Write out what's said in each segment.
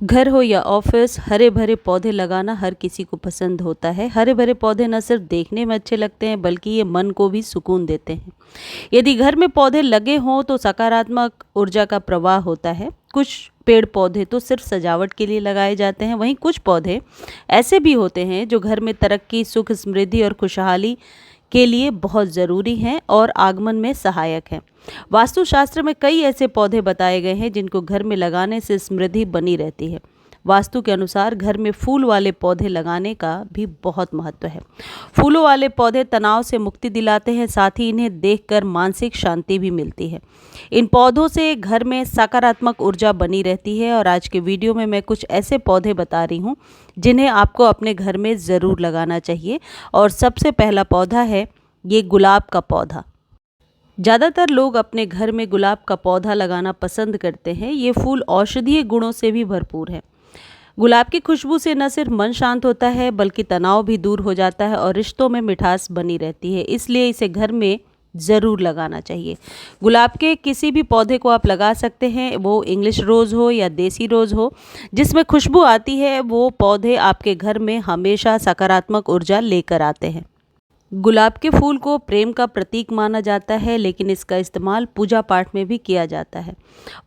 घर हो या ऑफिस, हरे भरे पौधे लगाना हर किसी को पसंद होता है। हरे भरे पौधे न सिर्फ देखने में अच्छे लगते हैं बल्कि ये मन को भी सुकून देते हैं। यदि घर में पौधे लगे हों तो सकारात्मक ऊर्जा का प्रवाह होता है। कुछ पेड़ पौधे तो सिर्फ सजावट के लिए लगाए जाते हैं, वहीं कुछ पौधे ऐसे भी होते हैं जो घर में तरक्की, सुख, समृद्धि और खुशहाली के लिए बहुत ज़रूरी हैं और आगमन में सहायक हैं। वास्तुशास्त्र में कई ऐसे पौधे बताए गए हैं जिनको घर में लगाने से समृद्धि बनी रहती है। वास्तु के अनुसार घर में फूल वाले पौधे लगाने का भी बहुत महत्व है। फूलों वाले पौधे तनाव से मुक्ति दिलाते हैं, साथ ही इन्हें देखकर मानसिक शांति भी मिलती है। इन पौधों से घर में सकारात्मक ऊर्जा बनी रहती है और आज के वीडियो में मैं कुछ ऐसे पौधे बता रही हूँ जिन्हें आपको अपने घर में ज़रूर लगाना चाहिए। और सबसे पहला पौधा है ये गुलाब का पौधा। ज़्यादातर लोग अपने घर में गुलाब का पौधा लगाना पसंद करते हैं। ये फूल औषधीय गुणों से भी भरपूर है। गुलाब की खुशबू से न सिर्फ मन शांत होता है बल्कि तनाव भी दूर हो जाता है और रिश्तों में मिठास बनी रहती है, इसलिए इसे घर में ज़रूर लगाना चाहिए। गुलाब के किसी भी पौधे को आप लगा सकते हैं, वो इंग्लिश रोज़ हो या देसी रोज़ हो, जिसमें खुशबू आती है। वो पौधे आपके घर में हमेशा सकारात्मक ऊर्जा लेकर आते हैं। गुलाब के फूल को प्रेम का प्रतीक माना जाता है, लेकिन इसका इस्तेमाल पूजा पाठ में भी किया जाता है।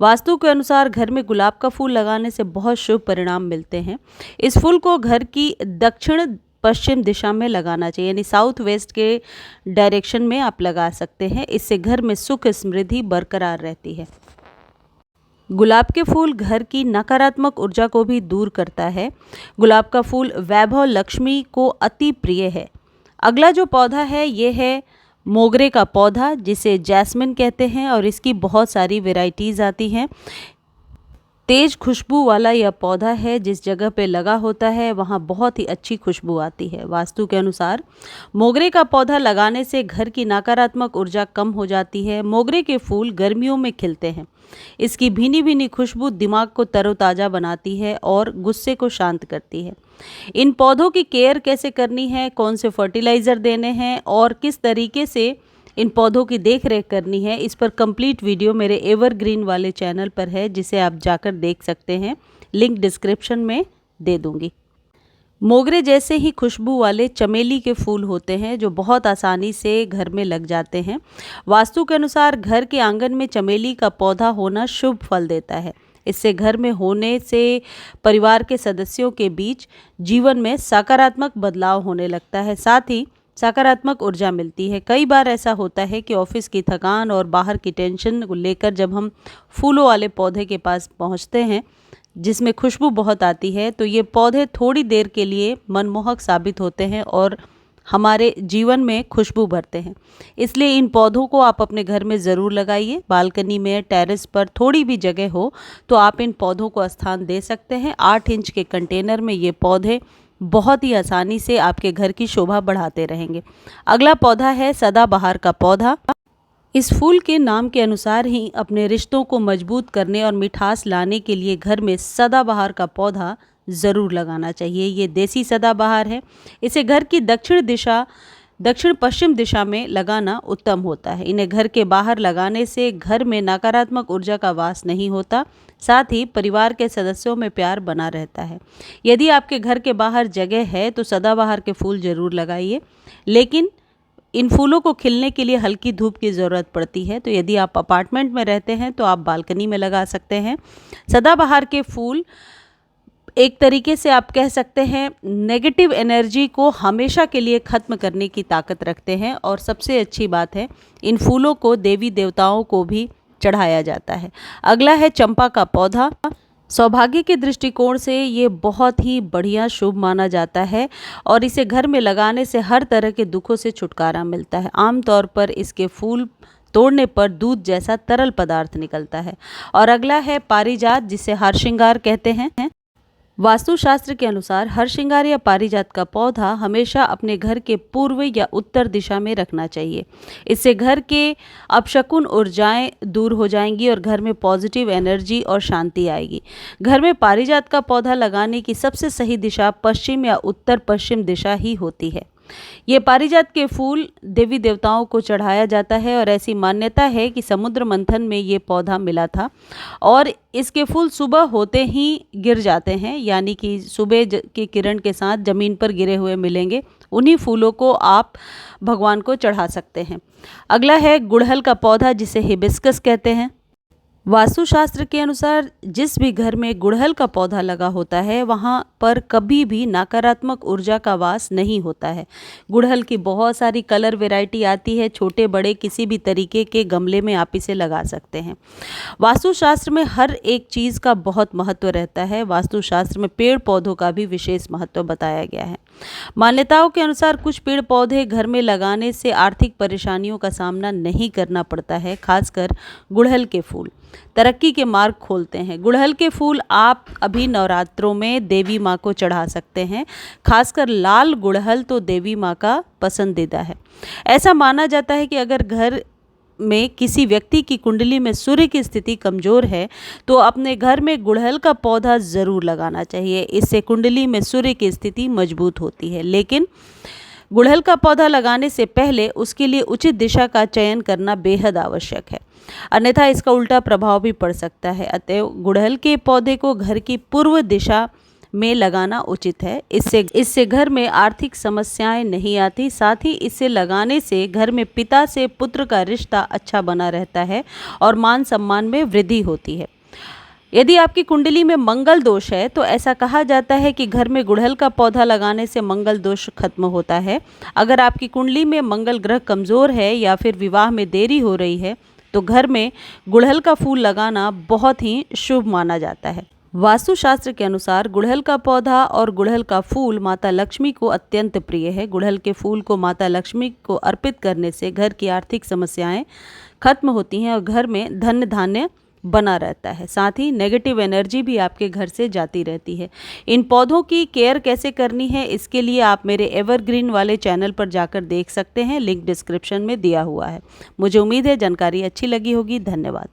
वास्तु के अनुसार घर में गुलाब का फूल लगाने से बहुत शुभ परिणाम मिलते हैं। इस फूल को घर की दक्षिण पश्चिम दिशा में लगाना चाहिए, यानी साउथ वेस्ट के डायरेक्शन में आप लगा सकते हैं। इससे घर में सुख, समृद्धि बरकरार रहती है। गुलाब के फूल घर की नकारात्मक ऊर्जा को भी दूर करता है। गुलाब का फूल वैभव, लक्ष्मी को अति प्रिय है। अगला जो पौधा है ये है मोगरे का पौधा, जिसे जैस्मिन कहते हैं और इसकी बहुत सारी वैरायटीज़ आती हैं। तेज खुशबू वाला यह पौधा है, जिस जगह पे लगा होता है वहाँ बहुत ही अच्छी खुशबू आती है। वास्तु के अनुसार मोगरे का पौधा लगाने से घर की नकारात्मक ऊर्जा कम हो जाती है। मोगरे के फूल गर्मियों में खिलते हैं। इसकी भीनी भीनी खुशबू दिमाग को तरोताज़ा बनाती है और गुस्से को शांत करती है। इन पौधों की केयर कैसे करनी है, कौन से फर्टिलाइज़र देने हैं और किस तरीके से इन पौधों की देख रेख करनी है, इस पर कंप्लीट वीडियो मेरे एवरग्रीन वाले चैनल पर है, जिसे आप जाकर देख सकते हैं। लिंक डिस्क्रिप्शन में दे दूंगी। मोगरे जैसे ही खुशबू वाले चमेली के फूल होते हैं जो बहुत आसानी से घर में लग जाते हैं। वास्तु के अनुसार घर के आंगन में चमेली का पौधा होना शुभ फल देता है। इससे घर में होने से परिवार के सदस्यों के बीच जीवन में सकारात्मक बदलाव होने लगता है, साथ ही सकारात्मक ऊर्जा मिलती है। कई बार ऐसा होता है कि ऑफिस की थकान और बाहर की टेंशन को लेकर जब हम फूलों वाले पौधे के पास पहुंचते हैं जिसमें खुशबू बहुत आती है, तो ये पौधे थोड़ी देर के लिए मनमोहक साबित होते हैं और हमारे जीवन में खुशबू भरते हैं। इसलिए इन पौधों को आप अपने घर में ज़रूर लगाइए। बालकनी में, टेरेस पर थोड़ी भी जगह हो तो आप इन पौधों को स्थान दे सकते हैं। 8 इंच के कंटेनर में ये पौधे बहुत ही आसानी से आपके घर की शोभा बढ़ाते रहेंगे। अगला पौधा है सदाबहार का पौधा। इस फूल के नाम के अनुसार ही अपने रिश्तों को मजबूत करने और मिठास लाने के लिए घर में सदाबहार का पौधा ज़रूर लगाना चाहिए। ये देसी सदाबहार है। इसे घर की दक्षिण पश्चिम दिशा में लगाना उत्तम होता है। इन्हें घर के बाहर लगाने से घर में नकारात्मक ऊर्जा का वास नहीं होता, साथ ही परिवार के सदस्यों में प्यार बना रहता है। यदि आपके घर के बाहर जगह है तो सदाबहार के फूल ज़रूर लगाइए, लेकिन इन फूलों को खिलने के लिए हल्की धूप की ज़रूरत पड़ती है। तो यदि आप अपार्टमेंट में रहते हैं तो आप बालकनी में लगा सकते हैं। सदाबहार के फूल एक तरीके से आप कह सकते हैं नेगेटिव एनर्जी को हमेशा के लिए ख़त्म करने की ताकत रखते हैं। और सबसे अच्छी बात है, इन फूलों को देवी देवताओं को भी चढ़ाया जाता है। अगला है चंपा का पौधा। सौभाग्य के दृष्टिकोण से ये बहुत ही बढ़िया शुभ माना जाता है और इसे घर में लगाने से हर तरह के दुखों से छुटकारा मिलता है। आमतौर पर इसके फूल तोड़ने पर दूध जैसा तरल पदार्थ निकलता है। और अगला है पारिजात, जिसे हरश्रृंगार कहते हैं। वास्तुशास्त्र के अनुसार हरश्रृंगार या पारिजात का पौधा हमेशा अपने घर के पूर्व या उत्तर दिशा में रखना चाहिए। इससे घर के अपशकुन ऊर्जाएं दूर हो जाएंगी और घर में पॉजिटिव एनर्जी और शांति आएगी। घर में पारिजात का पौधा लगाने की सबसे सही दिशा पश्चिम या उत्तर पश्चिम दिशा ही होती है। ये पारिजात के फूल देवी देवताओं को चढ़ाया जाता है और ऐसी मान्यता है कि समुद्र मंथन में ये पौधा मिला था और इसके फूल सुबह होते ही गिर जाते हैं, यानी कि सुबह की किरण के साथ ज़मीन पर गिरे हुए मिलेंगे। उन्हीं फूलों को आप भगवान को चढ़ा सकते हैं। अगला है गुड़हल का पौधा, जिसे हिबिस्कस कहते हैं। वास्तुशास्त्र के अनुसार जिस भी घर में गुड़हल का पौधा लगा होता है वहाँ पर कभी भी नकारात्मक ऊर्जा का वास नहीं होता है। गुड़हल की बहुत सारी कलर वैरायटी आती है, छोटे बड़े किसी भी तरीके के गमले में आप इसे लगा सकते हैं। वास्तुशास्त्र में हर एक चीज़ का बहुत महत्व रहता है। वास्तुशास्त्र में पेड़ पौधों का भी विशेष महत्व बताया गया है। मान्यताओं के अनुसार कुछ पेड़ पौधे घर में लगाने से आर्थिक परेशानियों का सामना नहीं करना पड़ता है। खासकर गुड़हल के फूल तरक्की के मार्ग खोलते हैं। गुड़हल के फूल आप अभी नवरात्रों में देवी माँ को चढ़ा सकते हैं। खासकर लाल गुड़हल तो देवी माँ का पसंदीदा है। ऐसा माना जाता है कि अगर घर में किसी व्यक्ति की कुंडली में सूर्य की स्थिति कमज़ोर है तो अपने घर में गुड़हल का पौधा ज़रूर लगाना चाहिए। इससे कुंडली में सूर्य की स्थिति मजबूत होती है। लेकिन गुड़हल का पौधा लगाने से पहले उसके लिए उचित दिशा का चयन करना बेहद आवश्यक है, अन्यथा इसका उल्टा प्रभाव भी पड़ सकता है। अतएव गुड़हल के पौधे को घर की पूर्व दिशा में लगाना उचित है। इससे घर में आर्थिक समस्याएं नहीं आती। साथ ही इसे लगाने से घर में पिता से पुत्र का रिश्ता अच्छा बना रहता है और मान सम्मान में वृद्धि होती है। यदि आपकी कुंडली में मंगल दोष है तो ऐसा कहा जाता है कि घर में गुड़हल का पौधा लगाने से मंगल दोष खत्म होता है। अगर आपकी कुंडली में मंगल ग्रह कमज़ोर है या फिर विवाह में देरी हो रही है तो घर में गुड़हल का फूल लगाना बहुत ही शुभ माना जाता है। वास्तुशास्त्र के अनुसार गुड़हल का पौधा और गुड़हल का फूल माता लक्ष्मी को अत्यंत प्रिय है। गुड़हल के फूल को माता लक्ष्मी को अर्पित करने से घर की आर्थिक समस्याएं खत्म होती हैं और घर में धन धान्य बना रहता है। साथ ही नेगेटिव एनर्जी भी आपके घर से जाती रहती है। इन पौधों की केयर कैसे करनी है इसके लिए आप मेरे एवरग्रीन वाले चैनल पर जाकर देख सकते हैं। लिंक डिस्क्रिप्शन में दिया हुआ है। मुझे उम्मीद है जानकारी अच्छी लगी होगी। धन्यवाद।